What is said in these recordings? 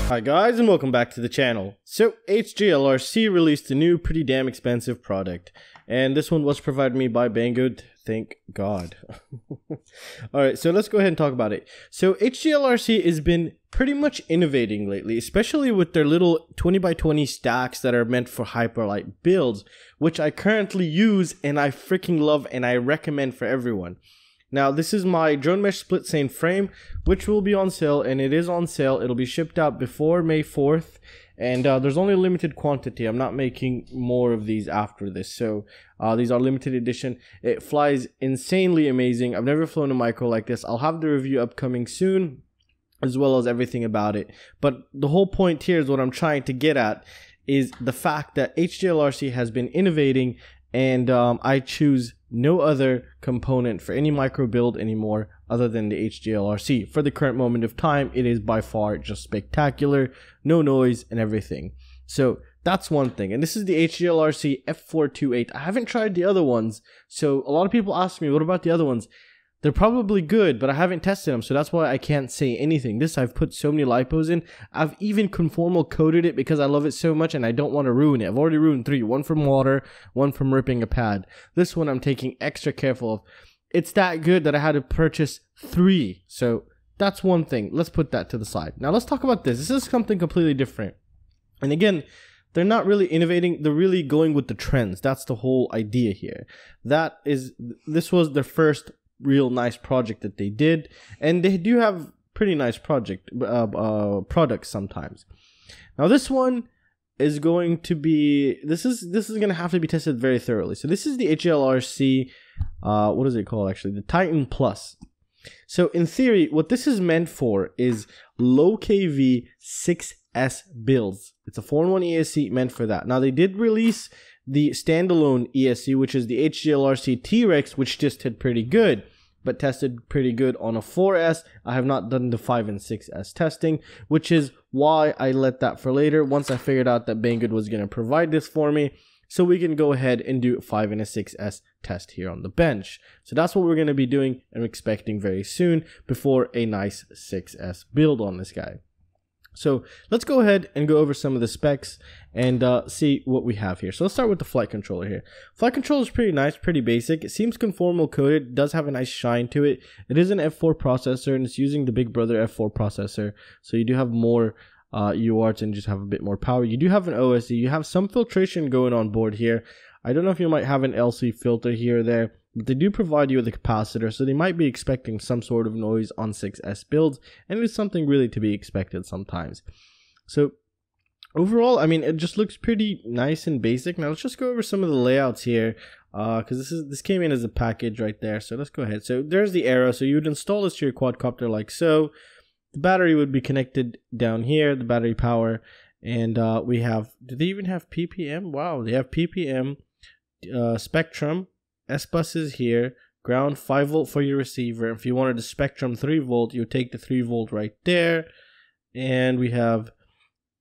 Hi guys, and welcome back to the channel. So HGLRC released a new pretty damn expensive product, and this one was provided me by Banggood, thank God. Alright, so let's go ahead and talk about it. So HGLRC has been pretty much innovating lately, especially with their little 20x20 stacks that are meant for hyperlight builds, which I currently use and I freaking love and I recommend for everyone. Now, this is my DroneMesh-SplitSane Frame, which will be on sale, and it is on sale. It'll be shipped out before May 4th, and there's only a limited quantity. I'm not making more of these after this, so these are limited edition. It flies insanely amazing. I've never flown a micro like this. I'll have the review upcoming soon, as well as everything about it. But the whole point here is what I'm trying to get at is the fact that HGLRC has been innovating, and I choose no other component for any micro build anymore other than the HGLRC. For the current moment of time, it is by far just spectacular, no noise and everything. So that's one thing. And this is the HGLRC F428. I haven't tried the other ones, so a lot of people ask me, what about the other ones? They're probably good, but I haven't tested them, so that's why I can't say anything. This, I've put so many lipos in. I've even conformal coated it because I love it so much and I don't want to ruin it. I've already ruined 3. One from water, one from ripping a pad. This one I'm taking extra careful of. It's that good that I had to purchase 3. So that's one thing. Let's put that to the side. Now let's talk about this. This is something completely different. And again, they're not really innovating. They're really going with the trends. That's the whole idea here. This was their first real nice project that they did, and they do have pretty nice products sometimes. Now this one is going to be this is going to have to be tested very thoroughly. So this is the HGLRC what is it called actually, the Titan Plus. So in theory, what this is meant for is low KV 6S builds. It's a 4-in-1 ESC meant for that. Now they did release the standalone ESC, which is the HGLRC T-Rex, which just did pretty good, but tested pretty good on a 4S. I have not done the 5 and 6S testing, which is why I let that for later once I figured out that Banggood was going to provide this for me, so we can go ahead and do a 5 and a 6S test here on the bench. So that's what we're going to be doing and expecting very soon before a nice 6S build on this guy. So let's go ahead and go over some of the specs and see what we have here. So let's start with the flight controller here. Flight controller is pretty nice, pretty basic. It seems conformal coated, it does have a nice shine to it. It is an F4 processor and it's using the Big Brother F4 processor. So you do have more UARTs and just have a bit more power. You do have an OSD. You have some filtration going on board here. I don't know if you might have an LC filter here or there, but they do provide you with a capacitor, so they might be expecting some sort of noise on 6S builds, and it is something really to be expected sometimes. So overall, I mean, it just looks pretty nice and basic. Now let's just go over some of the layouts here, because this came in as a package right there. So let's go ahead. So there's the arrow. So you would install this to your quadcopter like so. The battery would be connected down here, the battery power, and we have, do they even have PPM? Wow, they have PPM, Spectrum, S-Bus is here, ground 5 volt for your receiver. If you wanted a Spectrum 3 volt, you would take the 3 volt right there. And we have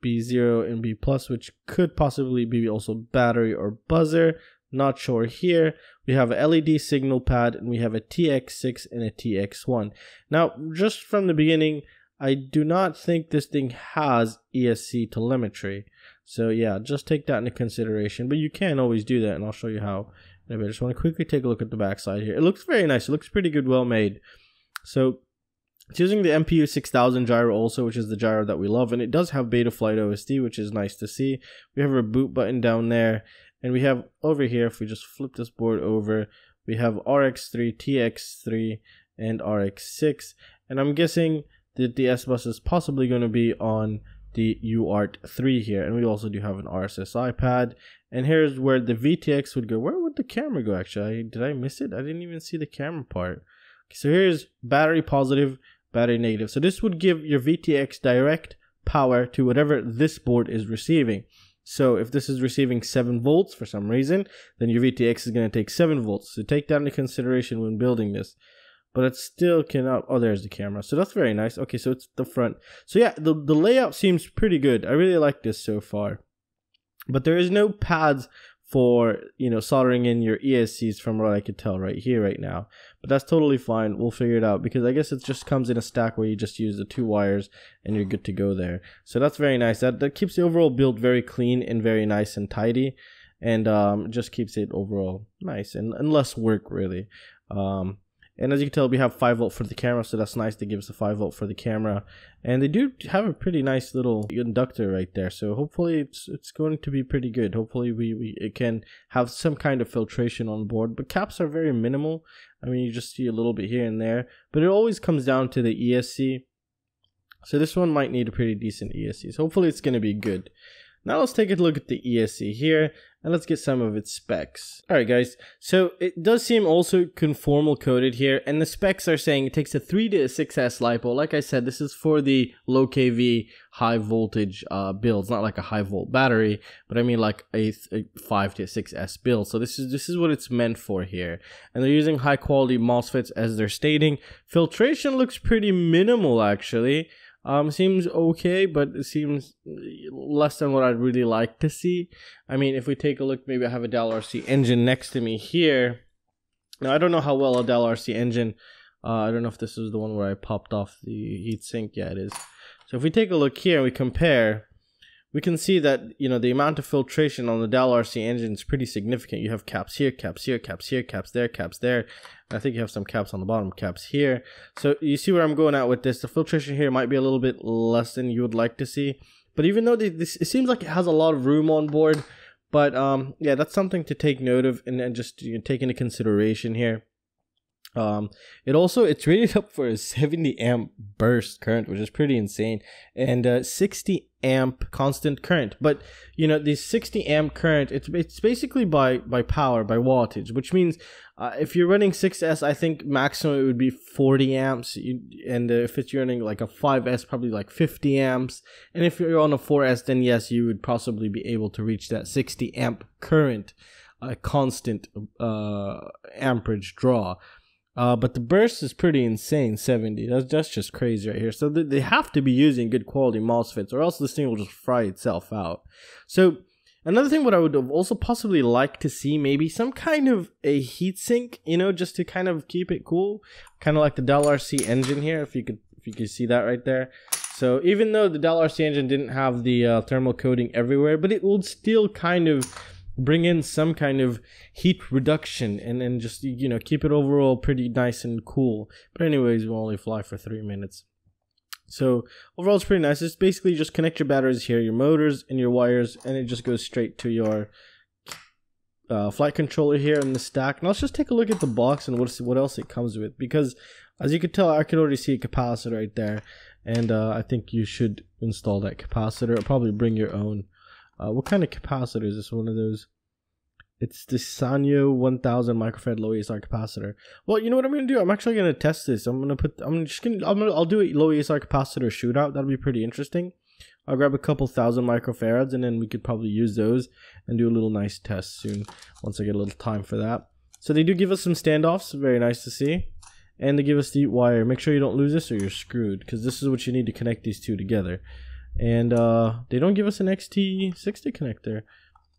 B0 and B+, which could possibly be also battery or buzzer. Not sure here. We have a LED signal pad, and we have a TX6 and a TX1. Now, just from the beginning, I do not think this thing has ESC telemetry. So yeah, just take that into consideration. But you can always do that, and I'll show you how. I just want to quickly take a look at the backside here. It looks very nice. It looks pretty good, well made. So it's using the MPU 6000 gyro also, which is the gyro that we love, and it does have Betaflight OSD, which is nice to see. We have a boot button down there, and we have over here, if we just flip this board over, we have RX3, TX3, and RX6, and I'm guessing that the S-Bus is possibly going to be on the UART3 here, and we also do have an RSSI pad. And here's where the VTX would go. Where would the camera go actually? Did I miss it? I didn't even see the camera part. Okay, so here's battery positive, battery negative. So this would give your VTX direct power to whatever this board is receiving. So if this is receiving 7 volts for some reason, then your VTX is going to take 7 volts. So take that into consideration when building this. But it still cannot. Oh, there's the camera. So that's very nice. Okay, so it's the front. So yeah, the layout seems pretty good. I really like this so far. But there is no pads for, you know, soldering in your ESCs from what I could tell right here right now. But that's totally fine. We'll figure it out, because I guess it just comes in a stack where you just use the 2 wires and you're good to go there. So that's very nice. That keeps the overall build very clean and very nice and tidy, and just keeps it overall nice and less work really. And as you can tell, we have 5 volt for the camera, so that's nice. They give us a 5 volt for the camera, and they do have a pretty nice little inductor right there. So hopefully it's going to be pretty good. Hopefully it can have some kind of filtration on board. But caps are very minimal. I mean, you just see a little bit here and there, but it always comes down to the ESC. So this one might need a pretty decent ESC. So hopefully it's going to be good. Now let's take a look at the ESC here, and let's get some of its specs. Alright guys, so it does seem also conformal coded here, and the specs are saying it takes a 3 to 6S LiPo. Like I said, this is for the low kV high voltage builds, not like a high volt battery, but I mean like a 5 to 6S build. So this is what it's meant for here. And they're using high quality MOSFETs as they're stating. Filtration looks pretty minimal actually. Seems okay, but it seems less than what I'd really like to see. I mean, if we take a look, maybe I have a HGLRC engine next to me here. Now, I don't know how well a HGLRC engine, I don't know if this is the one where I popped off the heatsink. Yeah, it is. So if we take a look here and we compare, we can see that, you know, the amount of filtration on the HGLRC engine is pretty significant. You have caps here, caps here, caps here, caps there, caps there. I think you have some caps on the bottom, caps here. So you see where I'm going at with this. The filtration here might be a little bit less than you would like to see. But even though it seems like it has a lot of room on board, but yeah, that's something to take note of and just, you know, take into consideration here. It's rated up for a 70 amp burst current, which is pretty insane, and 60 amp constant current. But you know, the 60 amp current, it's basically by power, by wattage, which means if you're running 6S, I think maximum it would be 40 amps, and if it's running like a 5S, probably like 50 amps, and if you're on a 4S, then yes, you would possibly be able to reach that 60 amp current, constant amperage draw. But the burst is pretty insane, 70. That's just crazy right here. So they have to be using good quality MOSFETs, or else this thing will just fry itself out. So another thing what I would have also possibly like to see, maybe some kind of a heatsink, you know, just to kind of keep it cool, kind of like the HGLRC engine here, if you could see that right there. So even though the HGLRC engine didn't have the thermal coating everywhere, but it will still kind of bring in some kind of heat reduction and just, you know, keep it overall pretty nice and cool. But anyways, we'll only fly for 3 minutes. So overall it's pretty nice. It's basically just connect your batteries here, your motors and your wires, and it just goes straight to your flight controller here in the stack. Now let's just take a look at the box and what else it comes with, because as you can tell, I can already see a capacitor right there, and I think you should install that capacitor, or probably bring your own. What kind of capacitor is this? One of those? It's the Sanyo 1000 microfarad low ESR capacitor. Well, you know what I'm gonna do? I'm actually gonna test this. I'll do a low ESR capacitor shootout. That'll be pretty interesting. I'll grab a couple thousand microfarads, and then we could probably use those and do a little nice test soon once I get a little time for that. So they do give us some standoffs. Very nice to see. And they give us the wire. Make sure you don't lose this or you're screwed, because this is what you need to connect these two together. And they don't give us an Xt60 connector,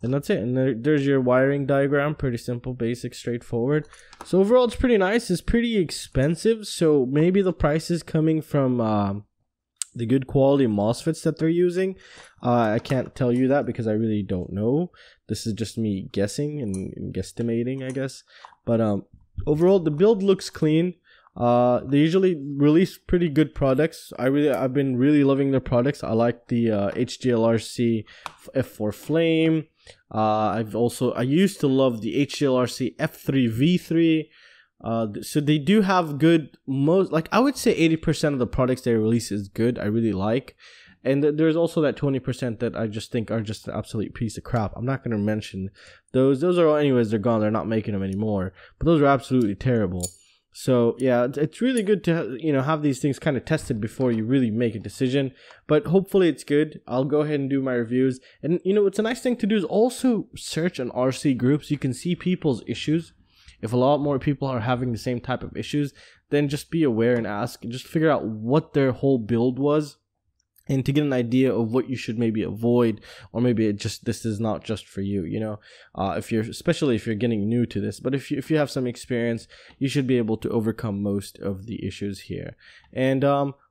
and that's it. And there's your wiring diagram. Pretty simple, basic, straightforward. So overall it's pretty nice. It's pretty expensive, so maybe the price is coming from the good quality MOSFETs that they're using. I can't tell you that because I really don't know. This is just me guessing and guesstimating, I guess. But overall the build looks clean. They usually release pretty good products. I've been really loving their products. I like the HGLRC F4 Flame. I used to love the HGLRC F3V3. So they do have good, I would say 80% of the products they release is good. I really like. And there's also that 20% that I just think are just an absolute piece of crap. I'm not going to mention those. Those are, anyways, they're gone. They're not making them anymore. But those are absolutely terrible. So yeah, it's really good to, you know, have these things kind of tested before you really make a decision. But hopefully it's good. I'll go ahead and do my reviews. And you know, what's a nice thing to do is also search on RC groups. You can see people's issues. If a lot more people are having the same type of issues, then just be aware and ask and just figure out what their whole build was. and to get an idea of what you should maybe avoid, or maybe this is not just for you, you know, especially if you're getting new to this. But if you have some experience, you should be able to overcome most of the issues here. And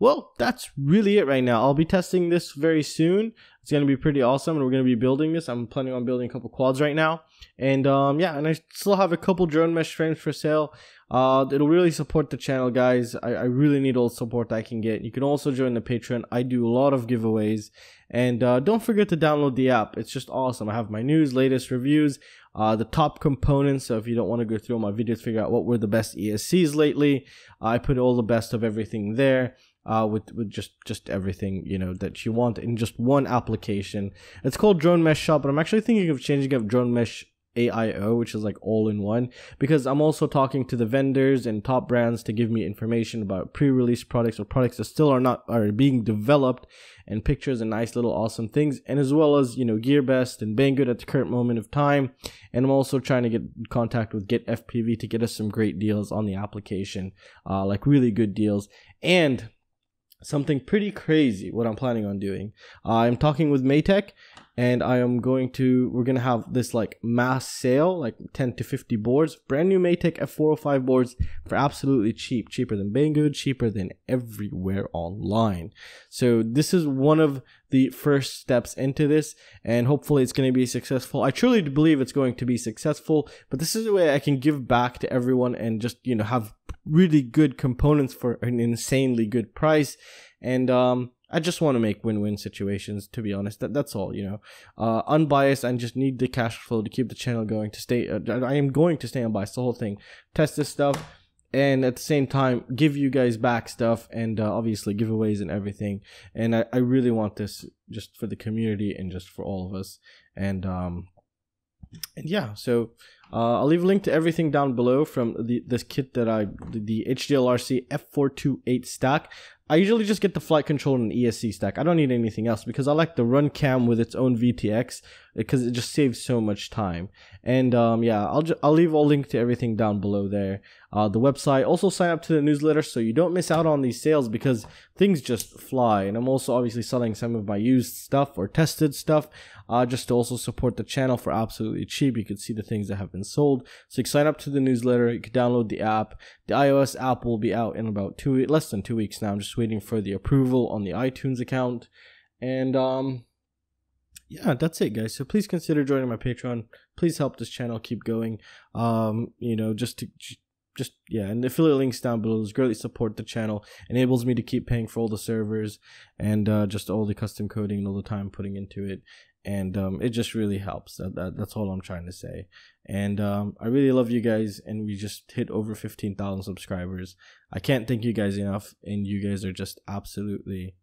well, that's really it right now. I'll be testing this very soon. It's going to be pretty awesome, and we're going to be building this. I'm planning on building a couple quads right now. And yeah, and I still have a couple drone mesh frames for sale. It'll really support the channel, guys. I really need all the support I can get. You can also join the Patreon. I do a lot of giveaways. And don't forget to download the app. It's just awesome. I have my news, latest reviews, the top components. So if you don't want to go through all my videos, figure out what were the best ESCs lately, I put all the best of everything there. With just everything, you know, that you want in just one application. It's called Drone Mesh Shop, but I'm actually thinking of changing up Drone Mesh AIO, which is like all in one, because I'm also talking to the vendors and top brands to give me information about pre-release products or products that still are being developed, and pictures and nice little awesome things, and as well as, you know, GearBest and Banggood at the current moment of time. And I'm also trying to get in contact with Get FPV to get us some great deals on the application, like really good deals. And something pretty crazy what I'm planning on doing, I'm talking with Maytech, and we're gonna have this like mass sale, like 10 to 50 boards, brand new Maytech F405 boards for absolutely cheap, cheaper than Banggood, cheaper than everywhere online. So this is one of the first steps into this, and hopefully it's going to be successful. I truly believe it's going to be successful, but this is a way I can give back to everyone and just, you know, have really good components for an insanely good price. And I just want to make win-win situations, to be honest. That's all, you know. Unbiased, I just need the cash flow to keep the channel going, to stay I am going to stay unbiased, the whole thing. Test this stuff, and at the same time give you guys back stuff, and obviously giveaways and everything. And I really want this just for the community and just for all of us. And yeah, so I'll leave a link to everything down below from this kit that the HGLRC F428 stack. I usually just get the flight control and ESC stack. I don't need anything else because I like the run cam with its own VTX, because it just saves so much time. And yeah, I'll leave a link to everything down below there. The website. Also sign up to the newsletter so you don't miss out on these sales, because things just fly. And I'm also obviously selling some of my used stuff or tested stuff, just to also support the channel for absolutely cheap. You can see the things that have been sold. So you can sign up to the newsletter. You can download the app. The iOS app will be out in about less than 2 weeks now. I'm just waiting for the approval on the iTunes account. And yeah, that's it, guys. So please consider joining my Patreon. Please help this channel keep going. You know, yeah, and the affiliate links down below greatly support the channel, enables me to keep paying for all the servers and just all the custom coding and all the time putting into it. And it just really helps. That's all I'm trying to say. And I really love you guys, and we just hit over 15,000 subscribers. I can't thank you guys enough, and you guys are just absolutely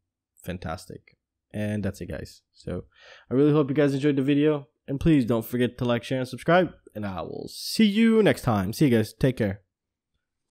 fantastic. And that's it, guys. So I really hope you guys enjoyed the video, and please don't forget to like, share, and subscribe, and I will see you next time. See you guys. Take care.